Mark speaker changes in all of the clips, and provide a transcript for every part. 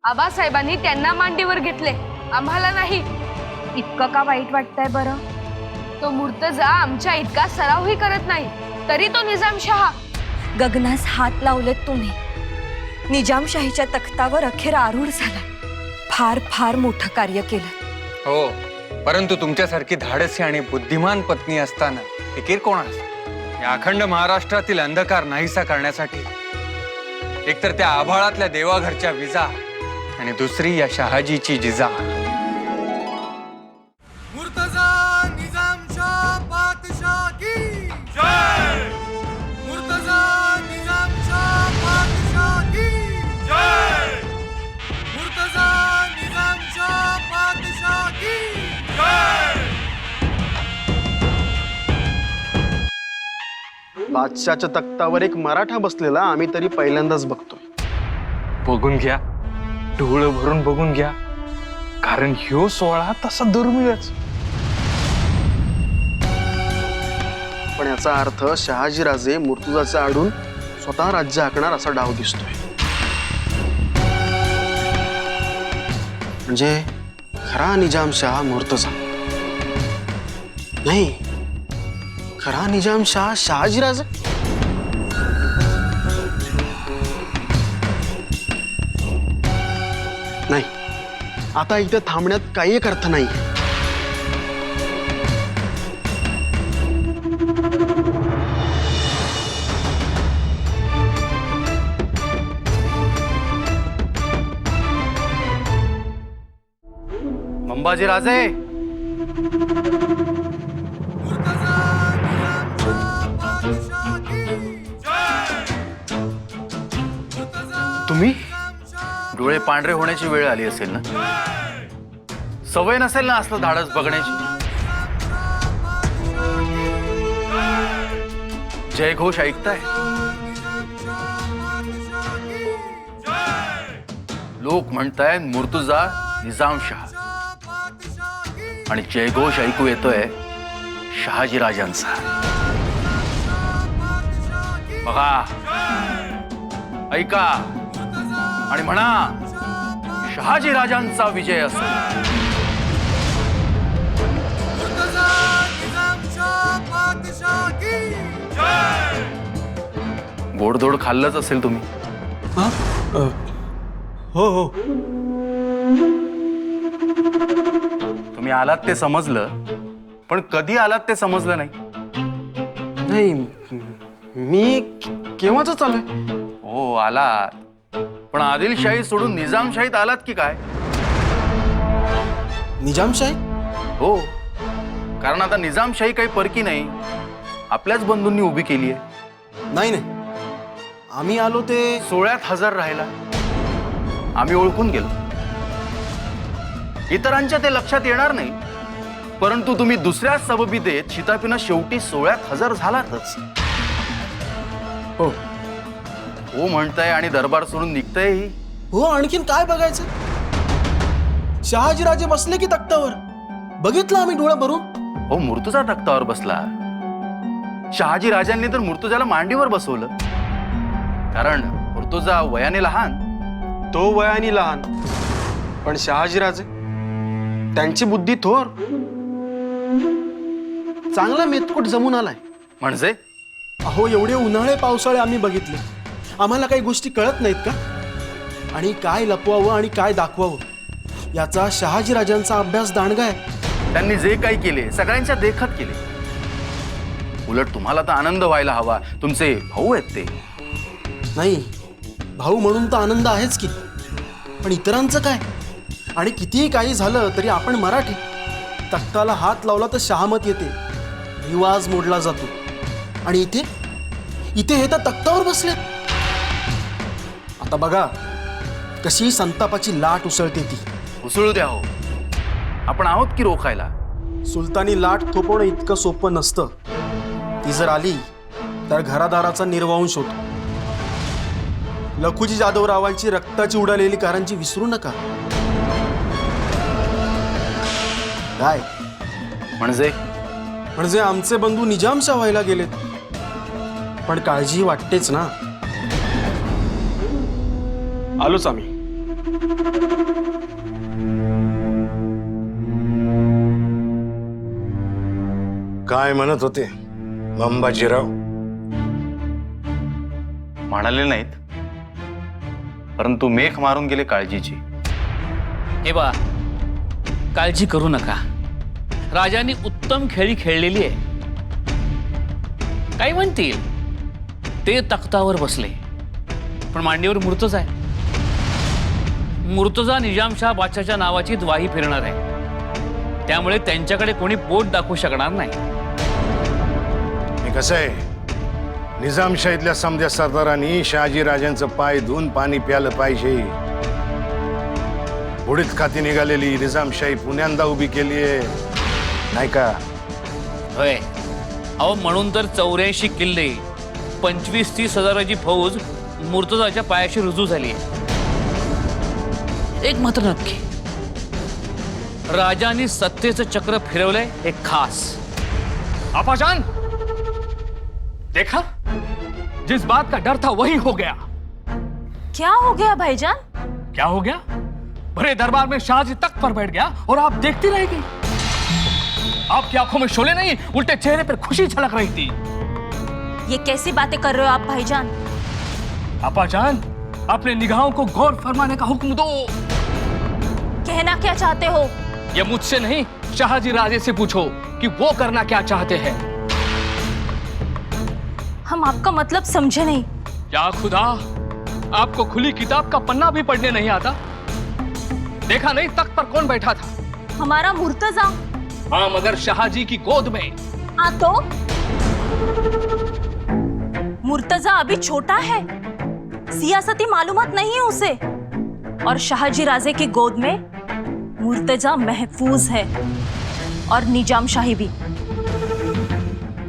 Speaker 1: आबासाहेबांनी त्यांना मांडीवर घेतले, आम्हाला नाही.
Speaker 2: इतकं का वाईट वाटतंय बरं?
Speaker 1: तो मुर्तजा आमच्या इतका सरावही करत नाही, तरी तो निजामशहा.
Speaker 2: गगनास हात लावलेत तुम्ही. निजामशाहीच्या तख्तावर अखेर आरूढ झाला. फार फार मोठं कार्य केलं.
Speaker 3: हो, परंतु तुमच्यासारखी धाडसी आणि बुद्धिमान पत्नी असताना फिकीर कोणास? या अखंड महाराष्ट्रातील अंधकार नाहीसा करण्यासाठी एकतर त्या आभाळातल्या देवाघरच्या विजा आणि दुसरी या शहाजीची जिजा.
Speaker 4: मुर्तजा निजामशाह बादशाह की जय. मुर्तजा निजामशाह बादशाह की जय. मुर्तजा निजामशाह बादशाह की जय.
Speaker 5: बादशाच्या तख्तावर एक मराठा बसलेला आम्ही तरी पहिल्यांदाच बघतोय.
Speaker 6: बघून घ्या, डोळं भरून बघून घ्या, कारण ह्यो सोहळा तसा दुर्मिळच.
Speaker 5: पण याचा अर्थ शहाजीराजे मुर्तुजाचे आडून स्वतः राज्य हाकणार असा डाव दिसतोय. म्हणजे खरा निजामशाह मुर्तजा नाही, खरा निजामशाह शहाजीराजे. नाही, आता इथे थांबण्यात काही एक अर्थ नाही.
Speaker 4: अंबाजी राजे.
Speaker 5: तुम्ही
Speaker 4: डोळे पांढरे होण्याची वेळ आली असेल ना? सवय नसेल ना असलं धाडस बघण्याची? जयघोष ऐकताय? लोक म्हणतायत मुर्तुजा निजामशाह आणि जयघोष ऐकू येतोय शहाजीराजांचा. बघा, ऐका आणि म्हणा, शहाजीराजांचा विजय असो. गोडधोड खाल्लंच असेल तुम्ही.
Speaker 5: हो हो,
Speaker 4: तुम्ही आलात ते समजलं, पण कधी आलात ते समजलं नाही.
Speaker 5: नाही मी केव्हाच चालूय.
Speaker 4: हो आलात, पण आदिलशाही सोडून निजामशाहीत आलात की काय?
Speaker 5: निजामशाही?
Speaker 4: हो, कारण आता निजामशाही काही परकी नाही, आपल्याच बंधूंनी उभी केली आहे.
Speaker 5: नाही नाही, आम्ही आलो ते
Speaker 4: सोहळ्यात हजर राहिला, आम्ही ओळखून गेलो. इतरांच्या ते लक्षात येणार नाही, परंतु तुम्ही दुसऱ्या सबबी देत शिताफीनं शेवटी सोहळ्यात हजर झालातच.
Speaker 5: हो
Speaker 4: हो म्हणताय आणि दरबार सोडून निघताय.
Speaker 7: हो, आणखीन काय बघायचं? शहाजीराजे बसले की तख्तावर, बघितलं आम्ही डोळे भरून.
Speaker 4: हो, मुर्तुजा तख्तावर बसला. शहाजी राजांनी तर मुर्तुजाला मांडीवर बसवलं, कारण मुर्तुजा वयाने लहान.
Speaker 5: तो वयाने लहान, पण शहाजीराजे त्यांची बुद्धी थोर. चांगला मेतकूट जमून आलाय.
Speaker 4: म्हणजे
Speaker 7: अहो, एवढे उन्हाळे पावसाळे आम्ही बघितले, आम्हाला काही गोष्टी कळत नाहीत का? आणि काय लपवावं आणि काय दाखवावं याचा शहाजीराजांचा अभ्यास दांडगा आहे.
Speaker 4: त्यांनी जे काही केले सगळ्यांच्या देखत केले. उलट तुम्हाला तर आनंद व्हायला हवा, तुमचे भाऊ आहेत ते.
Speaker 7: नाही, भाऊ म्हणून तर आनंद आहेच की, पण इतरांचं काय? आणि कितीही काही झालं तरी आपण मराठी. तख्ताला हात लावला तर शहामत येते, रिवाज मोडला जातो. आणि इथे इथे हे तर तख्तावर बसले. आता बघा कशी संतापाची लाट उसळते ती.
Speaker 4: उसळू द्या हो, आपण आहोत की रोखायला.
Speaker 7: सुलतानी लाट थोपवणं इतकं सोपं नसतं. ती जर आली तर घरादाराचा निर्वंश होतो. लखुजी जाधवरावांची रक्ताची उडालेली कारंजी विसरू नका. काय म्हणजे आमचे बंधू निजामशाह व्हायला गेलेत, पण काळजी वाटतेच ना.
Speaker 5: आलोच आम्ही.
Speaker 8: काय म्हणत होते अंबाजीराव?
Speaker 4: म्हणाले नाहीत, परंतु मेख मारून गेले काळजीची.
Speaker 9: हे बा, काळजी करू नका. राजांनी उत्तम खेळी खेळलेली आहे. काय म्हणतील, ते तख्तावर बसले पण मांडीवर मुर्तजा आहे. मुर्तजा निजामशाह बादशाच्या नावाची द्वाही फिरणार आहे. त्यामुळे त्यांच्याकडे कोणी बोट दाखवू शकणार नाही.
Speaker 8: हे कसं आहे, निजामशाहीतल्या समध्या सरदारांनी शहाजी राजांचं पाय धुवून पाणी प्यालं पाहिजे. बुडीत खाती निघालेली निजामशाही पुण्यांदा उभी केली आहे, नाही का?
Speaker 9: होय. अहो, म्हणून तर 84 किल्ले 25-30 हजाराची फौज मुर्तजाच्या पायाशी रुजू झाली आहे. एक मात्र नक्की, राजांनी सत्तेचं चक्र फिरवलंय हे खास.
Speaker 6: आपाजान, देखा, जिस बात का डर था वही हो गया.
Speaker 2: क्या हो गया भाईजान?
Speaker 6: क्या हो गया? बड़े दरबार में शाहजी तख्त पर बैठ गया और आप देखती रह गई. आपकी आंखों में शोले नहीं, उल्टे चेहरे पर खुशी झलक रही थी.
Speaker 2: ये कैसी बातें कर रहे हो आप भाईजान?
Speaker 6: आपाजान, अपने निगाहों को गौर फरमाने का हुक्म दो.
Speaker 2: कहना क्या चाहते हो?
Speaker 6: ये मुझसे नहीं, शाहजी राजे से पूछो कि वो करना क्या चाहते हैं.
Speaker 2: हम आपका मतलब समझे नहीं.
Speaker 6: क्या खुदा, आपको खुली किताब का पन्ना भी पढ़ने नहीं आता? देखा नहीं तख्त पर कौन बैठा था?
Speaker 2: हमारा मुर्तजा.
Speaker 6: हाँ, मगर शाहजी की गोद में.
Speaker 2: हाँ तो मुर्तजा अभी छोटा है, सियासती मालूमात नहीं है उसे. और शाहजी राजे की गोद में मुर्तजा महफूज है, और निजामशाही भी.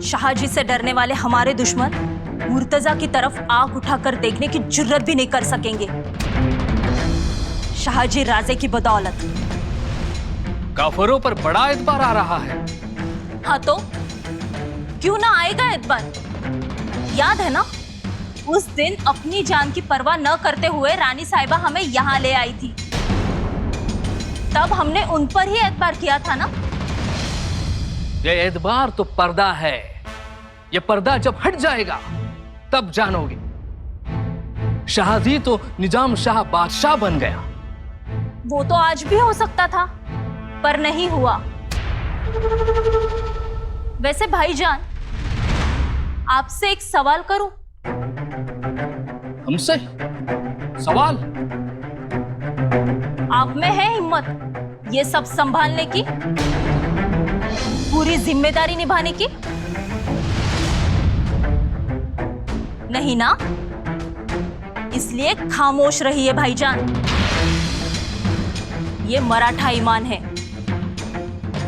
Speaker 2: शाहजी से डरने वाले हमारे दुश्मन मुर्तजा की तरफ आंख उठाकर देखने की जुर्रत भी नहीं कर सकेंगे. शाहजी राजे की बदौलत.
Speaker 6: काफरों पर बड़ा एतबार आ रहा है.
Speaker 2: हाँ तो क्यों ना आएगा एतबार? याद है ना, उस दिन अपनी जान की परवाह न करते हुए रानी साहिबा हमें यहाँ ले आई थी. तब हमने उन पर ही एतबार किया था ना.
Speaker 6: ये एतबार तो पर्दा है. ये पर्दा जब हट जाएगा तब जानोगे. शाहजी तो निजाम शाह बादशाह बन गया.
Speaker 2: वो तो आज भी हो सकता था, पर नहीं हुआ. वैसे भाईजान, आपसे एक सवाल करूं?
Speaker 6: हमसे सवाल?
Speaker 2: आप में है हिम्मत ये सब संभालने की, पूरी जिम्मेदारी निभाने की? नहीं ना? इसलिए खामोश रहिए भाईजान. ये मराठा ईमान है,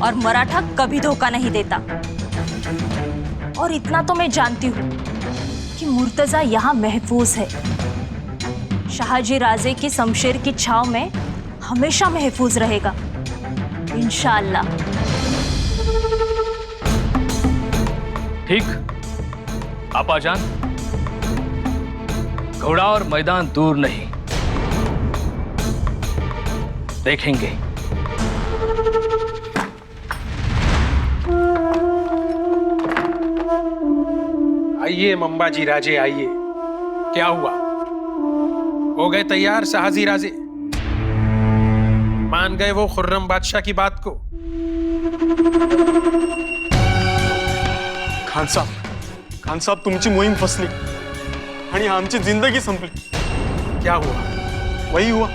Speaker 2: और मराठा कभी धोखा नहीं देता. और इतना तो मैं जानती हूं कि मुर्तजा यहां महफूज है. शाहजी राजे की शमशेर की छाव में हमेशा महफूज रहेगा, इंशाअल्लाह.
Speaker 6: ठीक. आपाजान, घोड़ा और मैदान दूर नहीं, देखेंगे.
Speaker 10: आइए मंबाजी राजे, आइए. क्या हुआ? हो गए तैयार शाहजी राजे? मान गए वो खुर्रम बादशाह की बात को?
Speaker 5: खान साहब, तुमची मोहीम फसली आणि आमची जिंदगी संपली.
Speaker 10: क्या हुआ?
Speaker 5: वही हुआ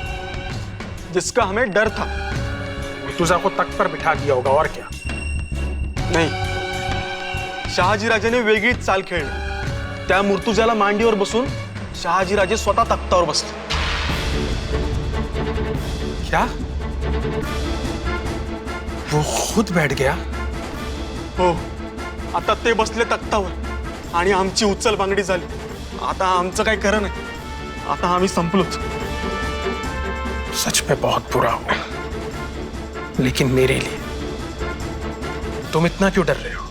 Speaker 5: जिसका हमें डर था.
Speaker 10: मुर्तजा को तख्त पर बिठा दिया होगा, और क्या?
Speaker 5: नाही, शहाजी राजाने वेगळीच चाल खेळली. त्या मुर्तुजाला मांडीवर बसून शहाजी राजे स्वतः तख्तावर बसले.
Speaker 10: क्या? वो खुद बैठ गया?
Speaker 5: हो, आता ते बसले तख्तावर आणि आमची उचल बांगडी झाली. आता आमचं काही खरं नाही. आता आम्ही संपलोच.
Speaker 10: सच में बहुत बुरा हुआ, लेकिन मेरे लिए. तुम इतना क्यों डर रहे हो?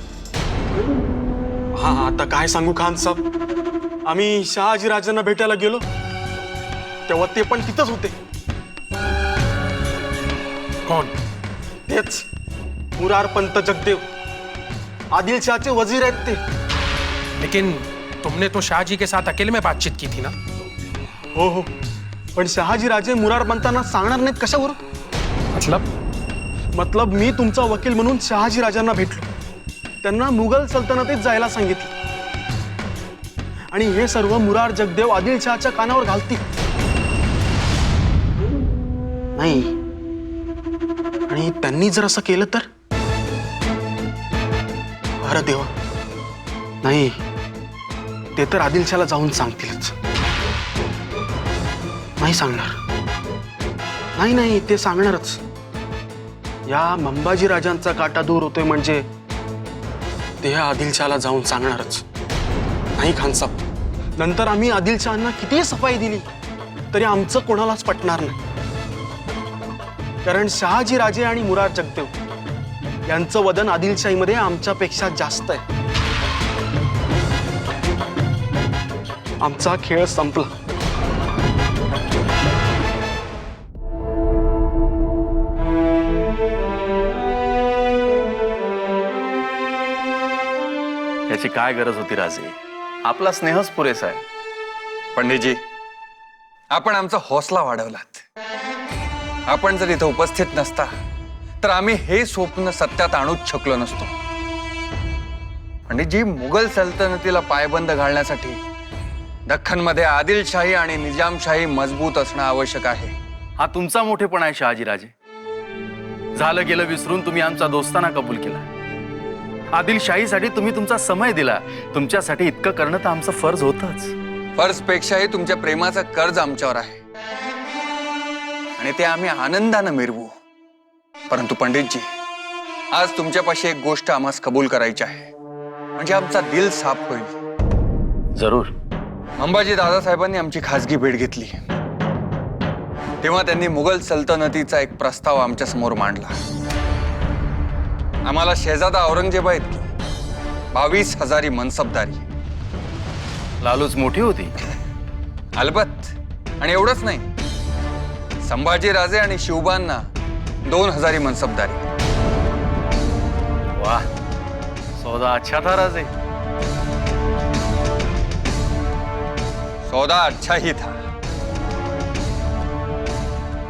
Speaker 5: हा, आता काय सांगू खान साहेब, आम्ही शहाजी राजांना भेटायला गेलो तेव्हा ते पण तिथंच होते.
Speaker 10: कौन?
Speaker 5: तेच मुरार पंत जगदेव, आदिलशाहचे वजीर आहेत ते.
Speaker 10: लेकिन तुमने तो शाहजी के साथ अकेले में बातचीत की थी ना?
Speaker 5: हो हो, पण शहाजी राजे मुरार पंतांना सांगणार नाहीत कशावर? मतलब मी तुमचा वकील म्हणून शहाजी राजांना भेटलो, त्यांना मुघल सल्तनतीत जायला सांगितलं आणि हे सर्व मुरार जगदेव आदिलशहाच्या कानावर घालतील. नाही, आणि त्यांनी जर असं केलं तर? अरे देवा, नाही, ते तर आदिलशहाला जाऊन सांगतीलच. नाही सांगणार, नाही ते सांगणारच. या मंबाजी राजांचा काटा दूर होतोय म्हणजे ते आदिलशहाला जाऊन सांगणारच. नाही खानसाहेब, नंतर आम्ही आदिलशहांना कितीही सफाई दिली तरी आमचं कोणालाच पटणार नाही. कारण शहाजी राजे आणि मुरार जगदेव यांचं वदन आदिलशाहीमध्ये आमच्यापेक्षा जास्त आहे. आमचा खेळ संपला.
Speaker 4: याची काय गरज होती राजे? आपला स्नेहच पुरेसा आहे.
Speaker 3: पंडितजी, आपण आमचा हौसला वाढवलात. आपण जर इथं उपस्थित नसता तर आम्ही हे स्वप्न सत्यात आणूच शकलो नसतो. पंडितजी, मुघल सल्तनतीला पायबंद घालण्यासाठी दख्खनमध्ये आदिलशाही आणि निजामशाही मजबूत असणं आवश्यक आहे.
Speaker 4: हा तुमचा मोठेपणा आहे शहाजी राजे. झालं गेलं विसरून तुम्ही आमचा दोस्ताना कबूल केला. आदिलशाहीसाठी तुम्ही तुमचा समय दिला. तुमच्यासाठी इतकं करणं तर आमचं फर्ज होतच.
Speaker 3: फर्जपेक्षाही तुमच्या प्रेमाचं कर्ज आमच्यावर आहे आणि ते आम्ही आनंदानं मिरवू. परंतु पंडितजी, आज तुमच्यापाशी एक गोष्ट आम्हास कबूल करायची आहे, म्हणजे आमचा दिल साफ होईल.
Speaker 4: जरूर.
Speaker 3: अंबाजी दादासाहेबांनी आमची खासगी भेट घेतली तेव्हा त्यांनी मुघल सल्तनतीचा एक प्रस्ताव आमच्या समोर मांडला. आम्हाला शहजादा औरंगजेब आहेत की 22,000 मनसबदारी.
Speaker 4: लालूच मोठी होती.
Speaker 3: अलबत. आणि एवढंच नाही, संभाजी राजे आणि शिवबांना 2,000 मनसबदारी.
Speaker 4: वाह, सौदा अच्छा था राजे.
Speaker 3: सौदा अच्छा ही था,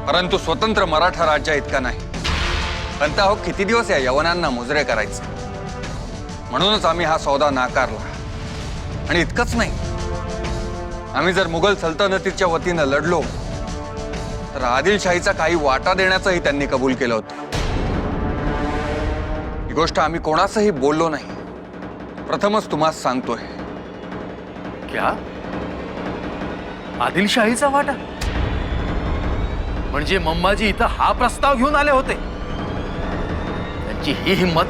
Speaker 3: परंतु स्वतंत्र मराठा राज्य इतका नाही. पण हो, किती दिवस या यवनांना मुजरे करायचे. म्हणूनच आम्ही हा सौदा नाकारला. आणि इतकंच नाही, आम्ही जर मुघल सल्तनतीच्या वतीनं लढलो तर आदिलशाहीचा काही वाटा देण्याचंही त्यांनी कबूल केलं होतं. ही गोष्ट आम्ही कोणासही बोललो नाही. प्रथमच तुम्हाला सांगतोय.
Speaker 4: क्या? आदिलशाहीचा वाटा? म्हणजे मंबाजी इथं हा प्रस्ताव घेऊन आले होते? त्यांची ही हिंमत?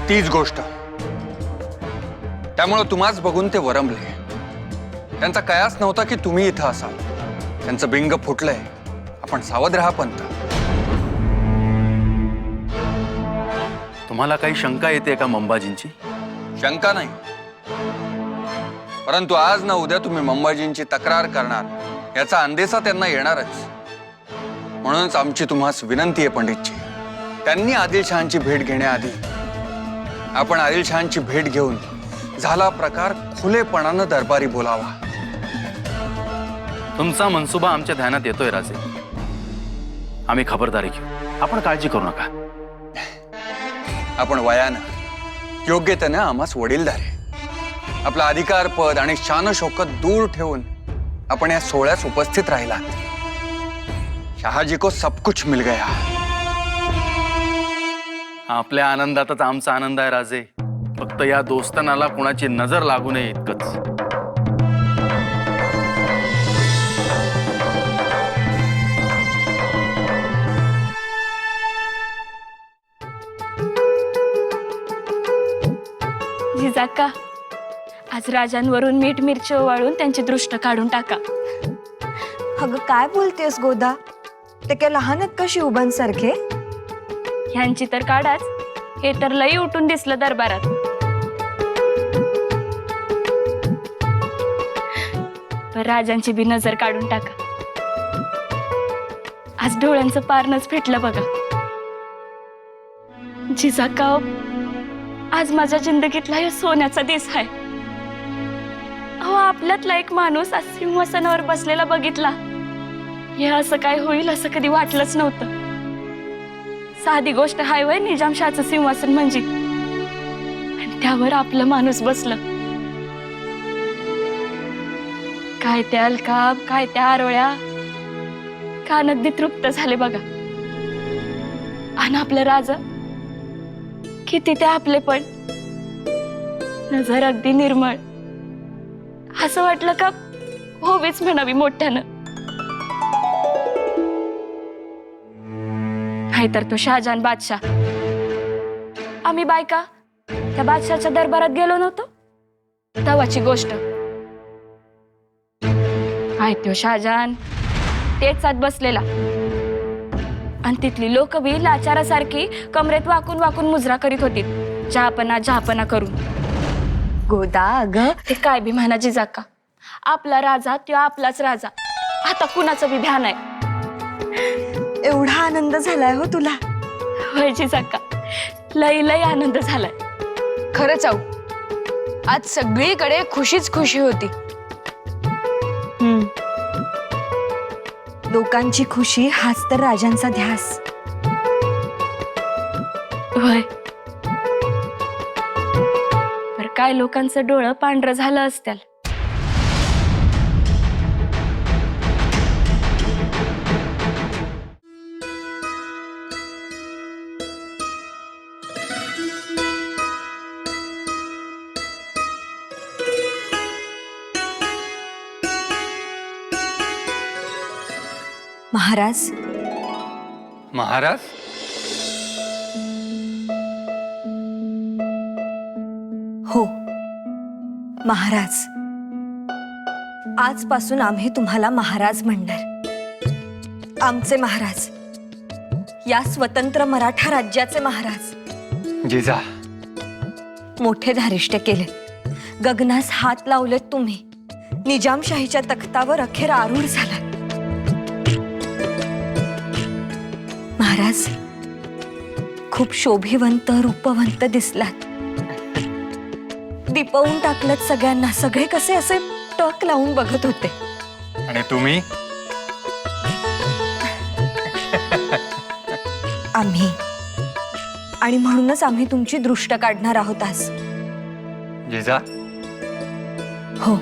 Speaker 3: तीच गोष्ट. त्यामुळे तुम्हाच बघून ते वरमले. त्यांचा कयास नव्हता की तुम्ही इथं असाल. त्यांचं बिंग फुटलंय. आपण सावध राहा पंत.
Speaker 4: तुम्हाला काही शंका येते का मंबाजींची?
Speaker 3: शंका नाही, परंतु आज ना उद्या तुम्ही मंबाजींची तक्रार करणार याचा अंदेशा त्यांना येणारच. म्हणूनच आमची तुम्हास विनंती आहे पंडितजी, त्यांनी आदिलशहांची भेट घेण्याआधी आपण आदिलशहांची भेट घेऊन झाला प्रकार खुलेपणानं दरबारी बोलावा.
Speaker 4: तुमचा मनसुबा आमच्या ध्यानात येतोय राजे. आम्ही खबरदारी घेऊ. आपण काळजी करू नका.
Speaker 3: आपण वयानं योग्यतेनं आम्हास वडीलधार आहे. आपला अधिकार पद आणि शान शौकत दूर ठेवून आपण या सोहळ्यास उपस्थित राहिलात. शहाजी को सब कुछ मिल गया.
Speaker 4: आपल्या आनंदातच आमचा आनंद आहे राजे. फक्त या दोस्तानाला कोणाची नजर लागू नये इतकंच.
Speaker 11: जिजाका, आज राजांवरून मीठ मिरची ओवाळून त्यांची दृष्ट काढून टाका.
Speaker 12: अगं काय बोलतेस गोदा? ते काय लहान आहेत का शिवबांसारखे?
Speaker 11: ह्यांची तर काढाच. हे तर लई उठून दिसलं दरबारात. पण राजांची बी नजर काढून टाका. आज डोळ्यांचं पारणच भेटलं बघा. जिजाका, आज माझ्या जिंदगीतला हे सोन्याचा दिस आहे. अहो, आपल्यातला एक माणूस आज सिंहासनावर बसलेला बघितला. हे असं काय होईल असं कधी वाटलंच नव्हतं. साधी गोष्ट हाय वय निजामशाहचं सिंहासन म्हणजे, आणि त्यावर आपलं माणूस बसलं. काय त्या अलकाब, काय त्या आरोळ्या, कान अगदी तृप्त झाले बघा. आणि आपलं राजा किती ते आपले पण नजर अगदी निर्मळ. असं वाटलं का होवीच म्हणावी मोठ्यानं. नाहीतर तो शहाजहान बादशाह. आम्ही बायका त्या बादशाहच्या दरबारात गेलो नव्हतो तेव्हाची गोष्ट. काय तो शहाजहान तेच आत बसलेला, आणि तिथली लोक बी लाचारासारखी कमरेत वाकून वाकून मुजरा करीत होती, जहापना जहापना करून.
Speaker 12: गोदा अगं,
Speaker 11: ते काय बी म्हणा जिजाका, आपला राजा तो आपलाच राजा. आता कुणाचं बी ध्यान आहे.
Speaker 12: एवढा आनंद झालाय हो तुला?
Speaker 11: होय जिजाका, लई लई आनंद झालाय.
Speaker 1: खरंच आऊ, आज सगळीकडे खुशीच खुशी होती.
Speaker 12: लोकांची खुशी हाच तर राजांचा ध्यास.
Speaker 11: होय, तर काय लोकांचं डोळं पांढरं झालं असत्याल.
Speaker 12: महाराज,
Speaker 3: महाराज,
Speaker 12: हो महाराज, आजपासून आम्ही तुम्हाला महाराज म्हणणार. आमचे महाराज, या स्वतंत्र मराठा राज्याचे महाराज.
Speaker 3: जिजा,
Speaker 12: मोठे धारिष्ट्य केले, गगनास हात लावलेत तुम्ही, निजामशाहीच्या तख्तावर अखेर आरूढ झालात. महाराज, खूप शोभिवंत रूपवंत दिसलात. दिपवून टाकलत सगळ्यांना. सगळे कसे असे टक लावून बघत होते.
Speaker 3: आणि तुम्ही?
Speaker 12: आम्ही, आणि म्हणूनच आम्ही तुमची दृष्ट काढणार आहोत आज.
Speaker 3: जिजा,
Speaker 12: हो,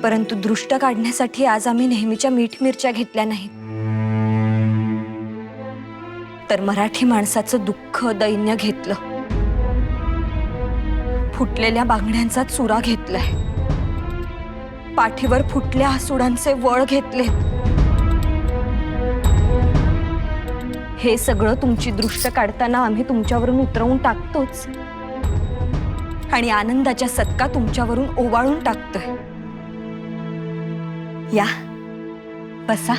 Speaker 12: परंतु दृष्ट काढण्यासाठी आज आम्ही नेहमीच्या मीठ मिरच्या घेतल्या नाहीत, तर मराठी माणसाचं दुःख दैन्य घेतलं. फुटलेल्या बांगड्यांचा चुरा घेतलाय, पाठीवर फुटल्या आसुडांचे वळ घेतले. हे सगळं तुमची दृष्ट काढताना आम्ही तुमच्यावरून उतरवून टाकतोच, आणि आनंदाच्या सदका तुमच्यावरून ओवाळून टाकतोय. या, बसा.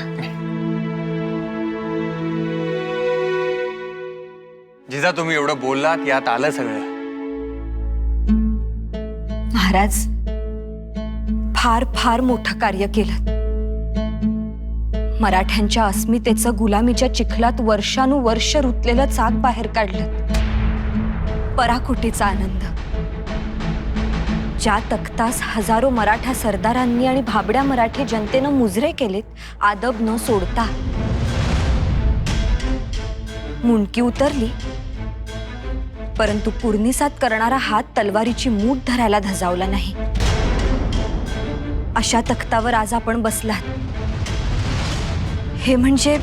Speaker 3: जिजा, तुम्ही एवढं बोललात, यात आलं सगळं.
Speaker 12: महाराज, फार फार मोठं कार्य केलं. मराठ्यांच्या अस्मितेचं गुलामीच्या चिखलात वर्षानुवर्ष रुतलेलं चाक बाहेर काढलं. पराकोटीचा आनंद. ज्या तख्तास हजारो मराठा सरदारांनी आणि भाबड्या मराठी जनतेनं मुजरे केलेत, आदब न सोडता. मुंडकी उतरली, परंतु पुरनिसात करणारा हात तलवारीची मूठ धरायला धजावला नाही. अशा तख्तावर आज आपण बसलात. हे म्हणजे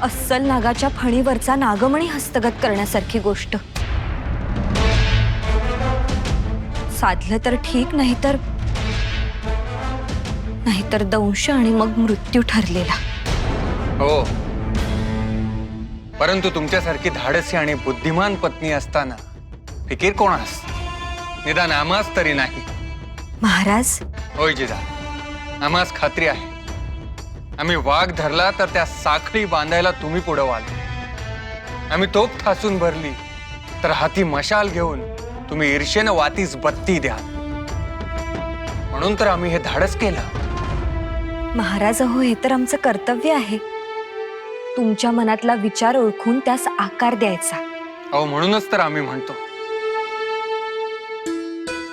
Speaker 12: अस्सल नागाच्या फणीवरचा नागमणी हस्तगत करण्यासारखी गोष्ट. साधलं तर ठीक, नाहीतर दंश आणि मग मृत्यू ठरलेला.
Speaker 3: हो, परंतु तुमच्यासारखी धाडसी आणि बुद्धिमान पत्नी असताना फिकीर कोणास? निदान आम्हास तरी नाही.
Speaker 12: महाराज,
Speaker 3: होय जिजा, आम्हास खात्री आहे. आम्ही वाघ धरला तर त्या साखळी बांधायला तुम्ही पुढे व्हाल. आम्ही तोफ ठासून भरली तर हाती मशाल घेऊन तुम्ही ईर्षेनं वातीस बत्ती द्या. म्हणून तर आम्ही हे धाडस केलं.
Speaker 12: महाराज हो, हे तर आमचं कर्तव्य आहे. तुमच्या मनातला विचार ओळखून त्यास आकार द्यायचा.
Speaker 3: अहो म्हणूनच तर आम्ही म्हणतो,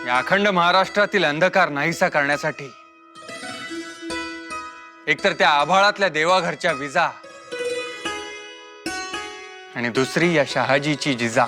Speaker 3: या अखंड महाराष्ट्रातील अंधकार नाहीसा करण्यासाठी एकतर त्या आभाळातल्या देवाघरच्या विजा आणि दुसरी या शहाजीची जिजा.